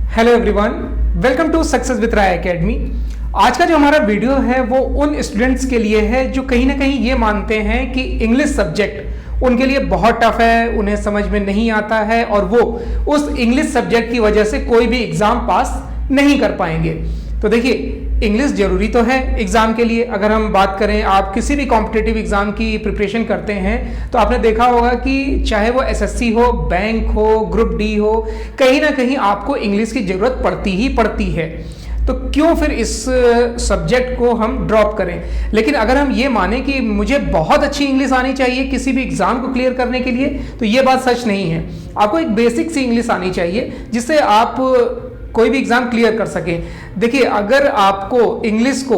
Hello everyone, welcome to success with Rai academy. आज का जो हमारा वीडियो है वो उन स्टूडेंट्स के लिए है जो कहीं ना कहीं ये मानते हैं कि इंग्लिश सब्जेक्ट उनके लिए बहुत टफ है, उन्हें समझ में नहीं आता है और वो उस इंग्लिश सब्जेक्ट की वजह से कोई भी एग्जाम पास नहीं कर पाएंगे। तो देखिए, इंग्लिश जरूरी तो है एग्जाम के लिए। अगर हम बात करें, आप किसी भी कॉम्पिटिटिव एग्जाम की प्रिपरेशन करते हैं तो आपने देखा होगा कि चाहे वो एसएससी हो, बैंक हो, ग्रुप डी हो, कहीं ना कहीं आपको इंग्लिश की जरूरत पड़ती ही पड़ती है। तो क्यों फिर इस सब्जेक्ट को हम ड्रॉप करें। लेकिन अगर हम ये माने कि मुझे बहुत अच्छी इंग्लिश आनी चाहिए किसी भी एग्जाम को क्लियर करने के लिए, तो ये बात सच नहीं है। आपको एक बेसिक सी इंग्लिश आनी चाहिए जिससे आप कोई भी एग्जाम क्लियर कर सके। देखिए, अगर आपको इंग्लिश को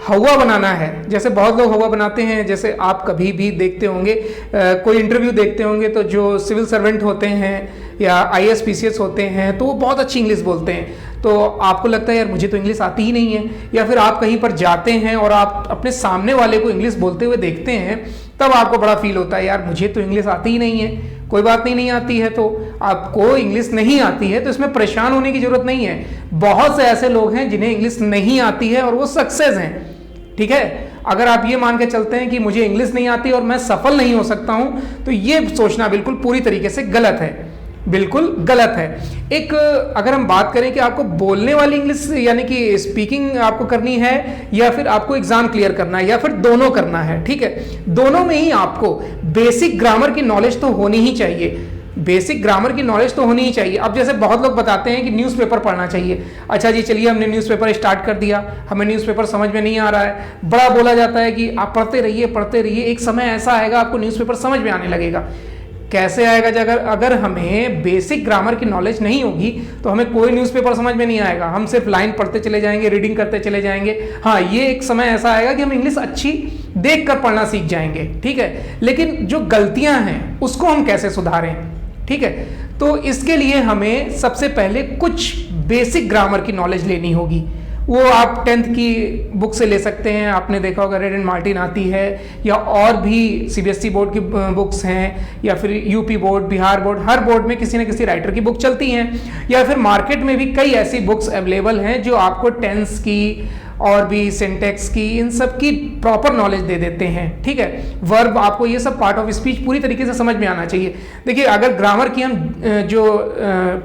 हवा बनाना है, जैसे बहुत लोग हवा बनाते हैं, जैसे आप कभी भी देखते होंगे कोई इंटरव्यू देखते होंगे तो जो सिविल सर्वेंट होते हैं या आईएएस पीसीएस होते हैं तो वो बहुत अच्छी इंग्लिश बोलते हैं। तो आपको लगता है यार मुझे तो इंग्लिश आती ही नहीं है। या फिर आप कहीं पर जाते हैं और आप अपने सामने वाले को इंग्लिश बोलते हुए देखते हैं, तब आपको बड़ा फील होता है यार मुझे तो इंग्लिश आती ही नहीं है। कोई बात नहीं आती है तो आपको इंग्लिश नहीं आती है तो इसमें परेशान होने की जरूरत नहीं है। बहुत से ऐसे लोग हैं जिन्हें इंग्लिश नहीं आती है और वो सक्सेस हैं। ठीक है, अगर आप ये मान के चलते हैं कि मुझे इंग्लिश नहीं आती और मैं सफल नहीं हो सकता हूं, तो ये सोचना बिल्कुल पूरी तरीके से गलत है, बिल्कुल गलत है। एक अगर हम बात करें कि आपको बोलने वाली इंग्लिश यानी कि स्पीकिंग आपको करनी है या फिर आपको एग्जाम क्लियर करना है या फिर दोनों करना है, ठीक है, दोनों में ही आपको बेसिक ग्रामर की नॉलेज तो होनी ही चाहिए। बेसिक ग्रामर की नॉलेज तो होनी ही चाहिए। अब जैसे बहुत लोग बताते हैं कि न्यूज़पेपर पढ़ना चाहिए। अच्छा जी, चलिए हमने न्यूज़पेपर स्टार्ट कर दिया, हमें न्यूज़पेपर समझ में नहीं आ रहा है। बड़ा बोला जाता है कि आप पढ़ते रहिए, एक समय ऐसा आएगा आपको न्यूज़पेपर समझ में आने लगेगा। कैसे आएगा? अगर हमें बेसिक ग्रामर की नॉलेज नहीं होगी तो हमें कोई न्यूज़पेपर समझ में नहीं आएगा। हम सिर्फ लाइन पढ़ते चले जाएंगे, रीडिंग करते चले जाएंगे। हाँ, ये एक समय ऐसा आएगा कि हम इंग्लिश अच्छी देख कर पढ़ना सीख जाएंगे, ठीक है। लेकिन जो गलतियां हैं उसको हम कैसे सुधारें, ठीक है। तो इसके लिए हमें सबसे पहले कुछ बेसिक ग्रामर की नॉलेज लेनी होगी। वो आप 10th की बुक से ले सकते हैं। आपने देखा होगा रेड एंड मार्टिन आती है, या और भी सीबीएसई बोर्ड की बुक्स हैं, या फिर यूपी बोर्ड, बिहार बोर्ड, हर बोर्ड में किसी न किसी राइटर की बुक चलती हैं। या फिर मार्केट में भी कई ऐसी बुक्स अवेलेबल हैं जो आपको टेंस की और भी सिंटेक्स की, इन सब की प्रॉपर नॉलेज दे देते हैं, ठीक है। वर्ब, आपको ये सब पार्ट ऑफ स्पीच पूरी तरीके से समझ में आना चाहिए। देखिए, अगर ग्रामर की हम जो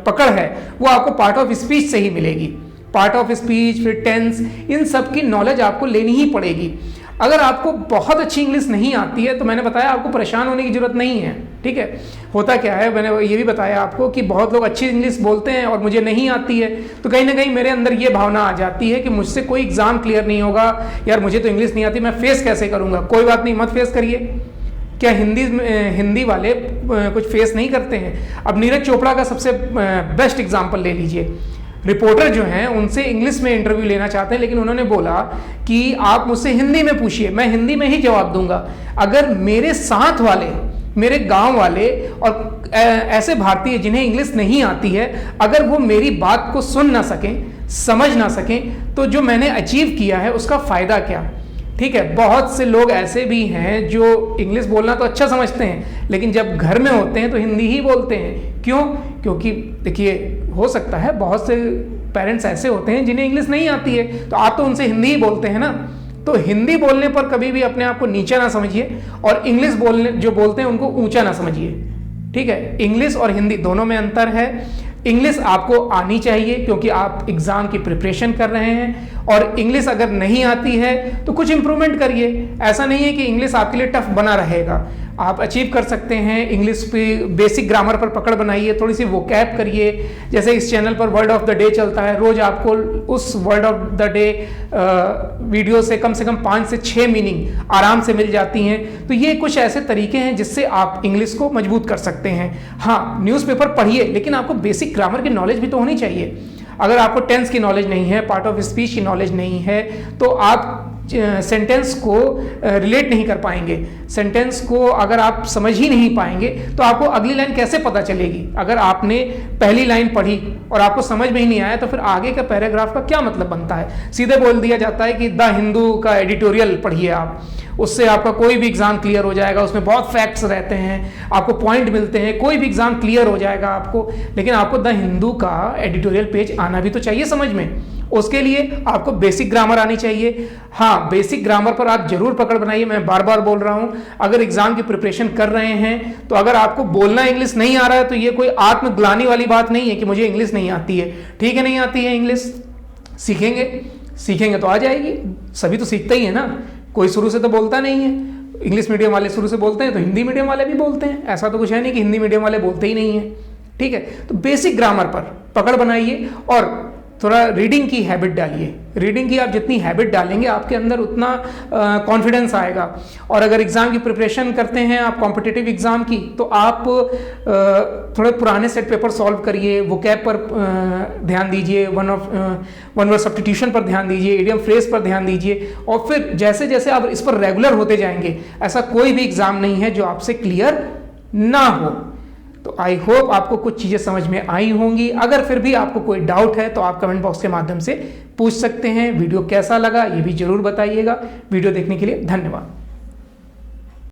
पकड़ है वो आपको पार्ट ऑफ स्पीच से ही मिलेगी। पार्ट ऑफ स्पीच, फिर टेंस, इन सब की नॉलेज आपको लेनी ही पड़ेगी। अगर आपको बहुत अच्छी इंग्लिश नहीं आती है तो मैंने बताया आपको परेशान होने की जरूरत नहीं है, ठीक है। होता क्या है, मैंने ये भी बताया आपको कि बहुत लोग अच्छी इंग्लिश बोलते हैं और मुझे नहीं आती है, तो कहीं ना कहीं मेरे अंदर ये भावना आ जाती है कि मुझसे कोई एग्जाम क्लियर नहीं होगा। यार मुझे तो इंग्लिश नहीं आती, मैं फेस कैसे करूंगा। कोई बात नहीं, मत फेस करिए। क्या हिंदी वाले कुछ फेस नहीं करते हैं? अब नीरज चोपड़ा का सबसे बेस्ट एग्जाम्पल ले लीजिए। रिपोर्टर जो हैं उनसे इंग्लिश में इंटरव्यू लेना चाहते हैं, लेकिन उन्होंने बोला कि आप मुझसे हिंदी में पूछिए, मैं हिंदी में ही जवाब दूंगा। अगर मेरे साथ वाले, मेरे गांव वाले और ऐसे भारतीय जिन्हें इंग्लिश नहीं आती है, अगर वो मेरी बात को सुन ना सकें, समझ ना सकें, तो जो मैंने अचीव किया है उसका फायदा क्या, ठीक है। बहुत से लोग ऐसे भी हैं जो इंग्लिश बोलना तो अच्छा समझते हैं, लेकिन जब घर में होते हैं तो हिंदी ही बोलते हैं। क्यों? क्योंकि देखिए, हो सकता है बहुत से पेरेंट्स ऐसे होते हैं जिन्हें इंग्लिश नहीं आती है, तो आप तो उनसे हिंदी ही बोलते हैं ना। तो हिंदी बोलने पर कभी भी अपने आप को नीचा ना समझिए और इंग्लिश बोलने जो बोलते हैं उनको ऊंचा ना समझिए, ठीक है। इंग्लिश और हिंदी दोनों में अंतर है। इंग्लिश आपको आनी चाहिए क्योंकि आप एग्जाम की प्रिपरेशन कर रहे हैं, और इंग्लिश अगर नहीं आती है तो कुछ इंप्रूवमेंट करिए। ऐसा नहीं है कि इंग्लिश आपके लिए टफ बना रहेगा, आप अचीव कर सकते हैं। इंग्लिश पे बेसिक ग्रामर पर पकड़ बनाइए, थोड़ी सी वोकैब करिए। जैसे इस चैनल पर वर्ड ऑफ द डे चलता है, रोज आपको उस word of the day video से कम 5 से 6 मीनिंग आराम से मिल जाती हैं। तो ये कुछ ऐसे तरीके हैं जिससे आप इंग्लिश को मजबूत कर सकते हैं। हाँ, न्यूज़पेपर पढ़िए, लेकिन आपको बेसिक ग्रामर की नॉलेज भी तो होनी चाहिए। अगर आपको टेंस की नॉलेज नहीं है, पार्ट ऑफ स्पीच की नॉलेज नहीं है, तो आप सेंटेंस को रिलेट नहीं कर पाएंगे। सेंटेंस को अगर आप समझ ही नहीं पाएंगे तो आपको अगली लाइन कैसे पता चलेगी? अगर आपने पहली लाइन पढ़ी और आपको समझ में ही नहीं आया तो फिर आगे का पैराग्राफ का क्या मतलब बनता है? सीधे बोल दिया जाता है कि द हिंदू का एडिटोरियल पढ़िए आप, उससे आपका कोई भी एग्जाम क्लियर हो जाएगा, उसमें बहुत फैक्ट्स रहते हैं, आपको पॉइंट मिलते हैं, कोई भी एग्जाम क्लियर हो जाएगा आपको। लेकिन आपको द हिंदू का एडिटोरियल पेज आना भी तो चाहिए समझ में। उसके लिए आपको बेसिक ग्रामर आनी चाहिए। हाँ, बेसिक ग्रामर पर आप जरूर पकड़ बनाइए। मैं बार बार बोल रहा हूं, अगर एग्जाम की प्रिपरेशन कर रहे हैं तो अगर आपको बोलना इंग्लिश नहीं आ रहा है तो ये कोई आत्मग्लानि वाली बात नहीं है कि मुझे इंग्लिश नहीं आती है। ठीक है, नहीं आती है इंग्लिश, सीखेंगे तो आ जाएगी। सभी तो सीखते ही है ना, कोई शुरू से तो बोलता नहीं है। इंग्लिश मीडियम वाले शुरू से बोलते हैं तो हिंदी मीडियम वाले भी बोलते हैं, ऐसा तो कुछ है नहीं कि हिंदी मीडियम वाले बोलते ही नहीं है। ठीक है, तो बेसिक ग्रामर पर पकड़ बनाइए और थोड़ा रीडिंग की हैबिट डालिए। रीडिंग की आप जितनी हैबिट डालेंगे आपके अंदर उतना कॉन्फिडेंस आएगा। और अगर एग्जाम की प्रिपरेशन करते हैं आप कॉम्पिटिटिव एग्जाम की, तो आप थोड़े पुराने सेट पेपर सॉल्व करिए, वोकैब पर ध्यान दीजिए, वन वर्ड सब्स्टिट्यूशन पर ध्यान दीजिए, इडियम फ्रेज पर ध्यान दीजिए। और फिर जैसे जैसे आप इस पर रेगुलर होते जाएंगे, ऐसा कोई भी एग्जाम नहीं है जो आपसे क्लियर ना हो। तो आई होप आपको कुछ चीज़ें समझ में आई होंगी। अगर फिर भी आपको कोई डाउट है तो आप कमेंट बॉक्स के माध्यम से पूछ सकते हैं। वीडियो कैसा लगा ये भी जरूर बताइएगा। वीडियो देखने के लिए धन्यवाद।